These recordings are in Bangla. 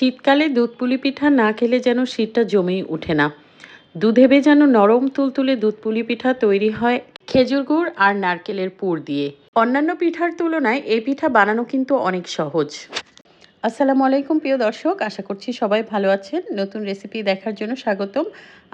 শীতকালে দুধ পুলি পিঠা না খেলে যেন শীতটা জমেই ওঠে না। দুধে ভেজানো নরম তুলতুলে দুধ পুলি পিঠা তৈরি হয় খেজুর গুড় আর নারকেলের পুর দিয়ে। অন্যান্য পিঠার তুলনায় এই পিঠা বানানো কিন্তু অনেক সহজ। আসসালামু আলাইকুম প্রিয় দর্শক, আশা করছি সবাই ভালো আছেন। নতুন রেসিপি দেখার জন্য স্বাগতম।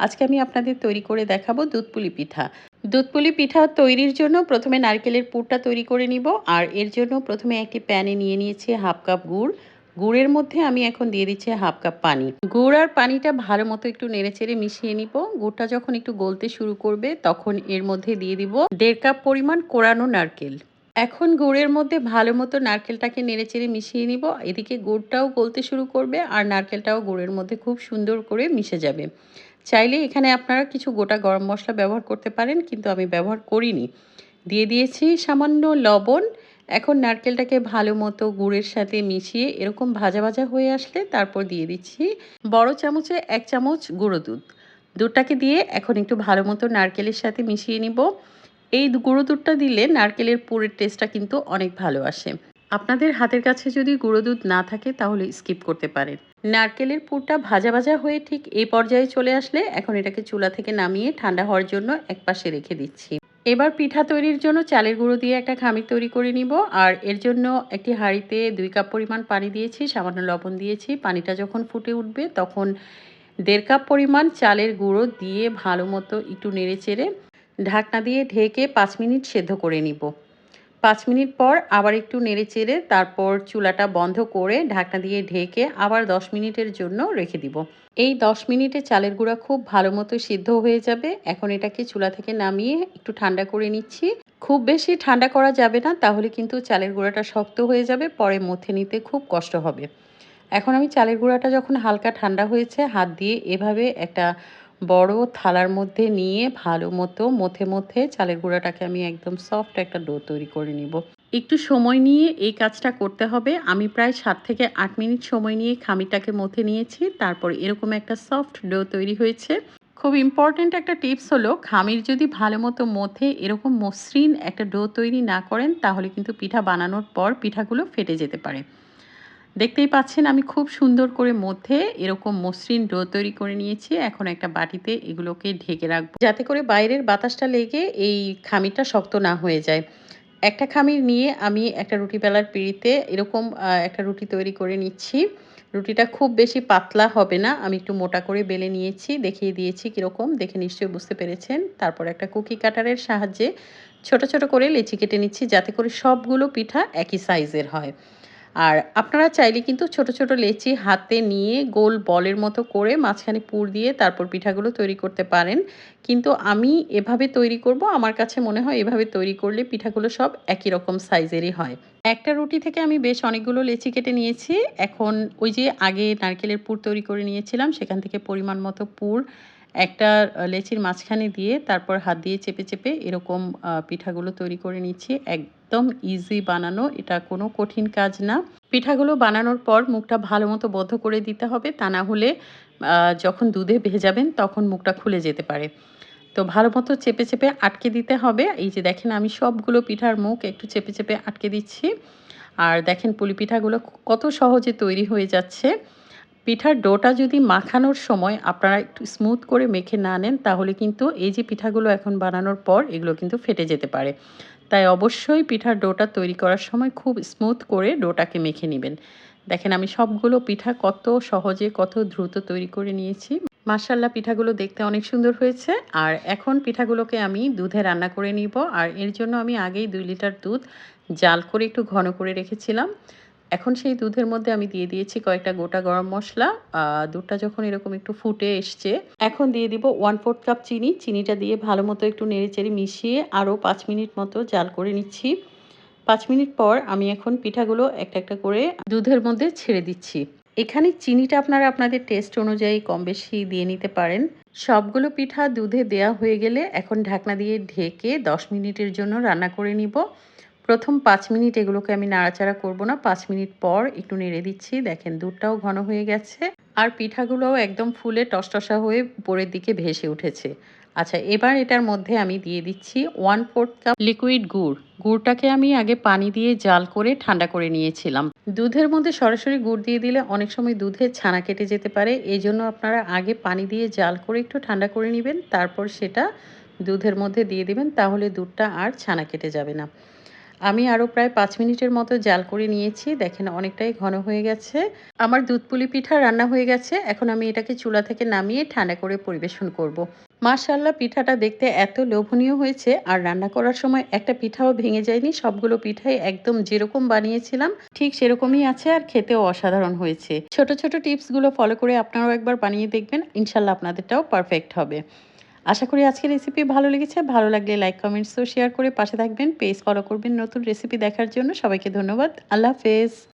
আজকে আমি আপনাদের তৈরি করে দেখাবো দুধ পুলি পিঠা। দুধ পুলি পিঠা তৈরির জন্য প্রথমে নারকেলের পুরটা তৈরি করে নিব। আর এর জন্য প্রথমে একটি প্যানে নিয়ে নিয়েছি হাফ কাপ গুড়। গুড়ের মধ্যে আমি এখন দিয়ে দিচ্ছি হাফ কাপ পানি। গুড় আর পানিটা ভালো মতো একটু নেড়েচেড়ে মিশিয়ে নিব। গুড়টা যখন একটু গলতে শুরু করবে তখন এর মধ্যে দিয়ে দিব 1.5 কাপ পরিমাণ কোরানো নারকেল। এখন গুড়ের মধ্যে ভালো মতো নারকেলটাকে নেড়েচেড়ে মিশিয়ে নিব। এদিকে গুড়টাও গলতে শুরু করবে আর নারকেলটাও গুড়ের মধ্যে খুব সুন্দর করে মিশে যাবে। চাইলে এখানে আপনারা কিছু গোটা গরম মশলা ব্যবহার করতে পারেন, কিন্তু আমি ব্যবহার করিনি। দিয়ে দিয়েছি সামান্য লবণ। এখন নারকেলটাকে ভালো মতো গুড়ের সাথে মিশিয়ে এরকম ভাজা ভাজা হয়ে আসলে তারপর দিয়ে দিচ্ছি বড় চামচে 1 চামচ গুঁড়ো দুধ। দুধটাকে দিয়ে এখন একটু ভালো মতো নারকেলের সাথে মিশিয়ে নিব। এই গুঁড়ো দুধটা দিলে নারকেলের পুরের টেস্টটা কিন্তু অনেক ভালো আসে। আপনাদের হাতের কাছে যদি গুঁড়ো দুধ না থাকে তাহলে স্কিপ করতে পারেন। নারকেলের পুরটা ভাজা ভাজা হয়ে ঠিক এই পর্যায়ে চলে আসলে এখন এটাকে চুলা থেকে নামিয়ে ঠান্ডা হওয়ার জন্য একপাশে রেখে দিচ্ছি। এবার পিঠা তৈরির জন্য চালের গুঁড়ো দিয়ে একটা খামির তৈরি করে নিব। আর এর জন্য একটি হাঁড়িতে 2 কাপ পরিমাণ পানি দিয়েছি, সামান্য লবণ দিয়েছি। পানিটা যখন ফুটে উঠবে তখন 1.5 কাপ পরিমাণ চালের গুঁড়ো দিয়ে ভালো মতো একটু নেড়েচেড়ে ঢাকনা দিয়ে ঢেকে 5 মিনিট সেদ্ধ করে নিব। 5 মিনিট পর আবার একটু নেড়েচেড়ে তারপর চুলাটা বন্ধ করে ঢাকনা দিয়ে ঢেকে আবার 10 মিনিটের জন্য রেখে দিব। এই 10 মিনিটে চালের গুঁড়া খুব ভালো মতো সিদ্ধ হয়ে যাবে। এখন এটাকে চুলা থেকে নামিয়ে একটু ঠান্ডা করে নিচ্ছি। খুব বেশি ঠান্ডা করা যাবে না, তাহলে কিন্তু চালের গুঁড়াটা শক্ত হয়ে যাবে, পরে মথে নিতে খুব কষ্ট হবে। এখন আমি চালের গুঁড়াটা যখন হালকা ঠান্ডা হয়েছে হাত দিয়ে এভাবে একটা বড় থালার মধ্যে নিয়ে ভালো মতো মথে মথে চালের গুঁড়াটাকে আমি একদম সফট একটা ডো তৈরি করে নিব। একটু সময় নিয়ে এই কাজটা করতে হবে। আমি প্রায় 7 থেকে 8 মিনিট সময় নিয়ে খামিরটাকে মথে নিয়েছি। তারপর এরকম একটা সফট ডো তৈরি হয়েছে। খুব ইম্পর্ট্যান্ট একটা টিপস হলো, খামির যদি ভালো মতো মথে এরকম মসৃণ একটা ডো তৈরি না করেন তাহলে কিন্তু পিঠা বানানোর পর পিঠাগুলো ফেটে যেতে পারে। দেখতেই পাচ্ছেন আমি খুব সুন্দর করে মধ্যে এরকম মসৃণ ডো তৈরি করে নিয়েছি। এখন একটা বাটিতে এগুলোকে ঢেকে রাখবো যাতে করে বাইরের বাতাসটা লেগে এই খামিরটা শক্ত না হয়ে যায়। একটা খামির নিয়ে আমি একটা রুটি বেলার পিঁড়িতে এরকম একটা রুটি তৈরি করে নিচ্ছি। রুটিটা খুব বেশি পাতলা হবে না, আমি একটু মোটা করে বেলে নিয়েছি, দেখিয়ে দিয়েছি কীরকম, দেখে নিশ্চয়ই বুঝতে পেরেছেন। তারপর একটা কুকি কাটারের সাহায্যে ছোট ছোট করে লেচি কেটে নিচ্ছি যাতে করে সবগুলো পিঠা একই সাইজের হয়। আর আপনারা চাইলে কিন্তু ছোট ছোট লেচি হাতে নিয়ে গোল বলের মতো করে মাঝখানে পুর দিয়ে তারপর পিঠাগুলো তৈরি করতে পারেন। কিন্তু আমি এভাবে তৈরি করব। আমার কাছে মনে হয় এভাবে তৈরি করলে পিঠাগুলো সব একই রকম সাইজেরই হয়। একটা রুটি থেকে আমি বেশ অনেকগুলো লেচি কেটে নিয়েছি। এখন ওই যে আগে নারকেলের পুর তৈরি করে নিয়েছিলাম সেখান থেকে পরিমাণ মতো পুর একটা লেচির মাঝখানে দিয়ে তারপর হাত দিয়ে চেপে চেপে এরকম পিঠাগুলো তৈরি করে নিচ্ছি। একদম ইজি বানানো, এটা কোনো কঠিন কাজ না। পিঠাগুলো বানানোর পর মুখটা ভালো মতো বন্ধ করে দিতে হবে, তা না হলে যখন দুধে ভেজাবেন তখন মুখটা খুলে যেতে পারে। তো ভালো মতো চেপে চেপে আটকে দিতে হবে। এই যে দেখেন আমি সবগুলো পিঠার মুখ একটু চেপে চেপে আটকে দিচ্ছি। আর দেখেন পুলি পিঠাগুলো কত সহজে তৈরি হয়ে যাচ্ছে। পিঠার ডোটা যদি মাখানোর সময় আপনারা একটু স্মুথ করে মেখে না নেন তাহলে কিন্তু এই যে পিঠাগুলো এখন বানানোর পর এগুলো কিন্তু ফেটে যেতে পারে। তাই অবশ্যই পিঠার ডোটা তৈরি করার সময় খুব স্মুথ করে ডোটাকে মেখে নেবেন। দেখেন আমি সবগুলো পিঠা কত সহজে কত দ্রুত তৈরি করে নিয়েছি। মাশাআল্লাহ, পিঠাগুলো দেখতে অনেক সুন্দর হয়েছে। আর এখন পিঠাগুলোকে আমি দুধে রান্না করে নিব। আর এর জন্য আমি আগেই 2 লিটার দুধ জাল করে একটু ঘন করে রেখেছিলাম। এখন সেই দুধের মধ্যে আমি দিয়ে দিয়েছি কয়েকটা গোটা গরম মসলা। দুধটা যখন এরকম একটু ফুটে এসছে এখন দিয়ে দিব 1/4 কাপ চিনি। চিনিটা দিয়ে ভালো মতো একটু নেড়েচেড়ে মিশিয়ে আরও 5 মিনিট মতো জাল করে নিচ্ছি। 5 মিনিট পর আমি এখন পিঠাগুলো একটা একটা করে দুধের মধ্যে ছেড়ে দিচ্ছি। এখানে চিনিটা আপনারা আপনাদের টেস্ট অনুযায়ী কম বেশি দিয়ে নিতে পারেন। সবগুলো পিঠা দুধে দেয়া হয়ে গেলে এখন ঢাকনা দিয়ে ঢেকে 10 মিনিটের জন্য রান্না করে নিব। প্রথম 5 মিনিট এগুলোকে আমি নাড়াচাড়া করব না। 5 মিনিট পর একটু নেড়ে দিচ্ছি। দেখেন দুধটাও ঘন হয়ে গেছে আর পিঠাগুলোও একদম ফুলে টসটসা হয়ে উপরের দিকে ভেসে উঠেছে। আচ্ছা, এবার এটার মধ্যে আমি দিয়ে দিচ্ছি 1/4 কাপ লিকুইড গুড়। গুড়টাকে আমি আগে পানি দিয়ে জাল করে ঠান্ডা করে নিয়েছিলাম। দুধের মধ্যে সরাসরি গুড় দিয়ে দিলে অনেক সময় দুধের ছানা কেটে যেতে পারে। এজন্য আপনারা আগে পানি দিয়ে জাল করে একটু ঠান্ডা করে নিবেন। তারপর সেটা দুধের মধ্যে দিয়ে দিবেন। তাহলে দুধটা আর ছানা কেটে যাবে না। আমি আরও প্রায় ৫ মিনিটের মতো জাল করে নিয়েছি। দেখেন অনেকটাই ঘন হয়ে গেছে। আমার দুধ পুলি পিঠা রান্না হয়ে গেছে। এখন আমি এটাকে চুলা থেকে নামিয়ে ঠান্ডা করে পরিবেশন করব। মাশাআল্লাহ, পিঠাটা দেখতে এত লোভনীয় হয়েছে আর রান্না করার সময় একটা পিঠাও ভেঙে যায়নি। সবগুলো পিঠাই একদম যেরকম বানিয়েছিলাম ঠিক সেরকমই আছে আর খেতেও অসাধারণ হয়েছে। ছোট, ছোট টিপসগুলো ফলো করে আপনারাও একবার বানিয়ে দেখবেন। ইনশাআল্লাহ আপনাদেরটাও পারফেক্ট হবে। আশা করি আজকের রেসিপি ভালো লেগেছে। ভালো লাগলে লাইক, কমেন্টস ও শেয়ার করে পাশে থাকবেন। পেজ ফলো করবেন নতুন রেসিপি দেখার জন্য। সবাইকে ধন্যবাদ। আল্লাহ হাফেজ।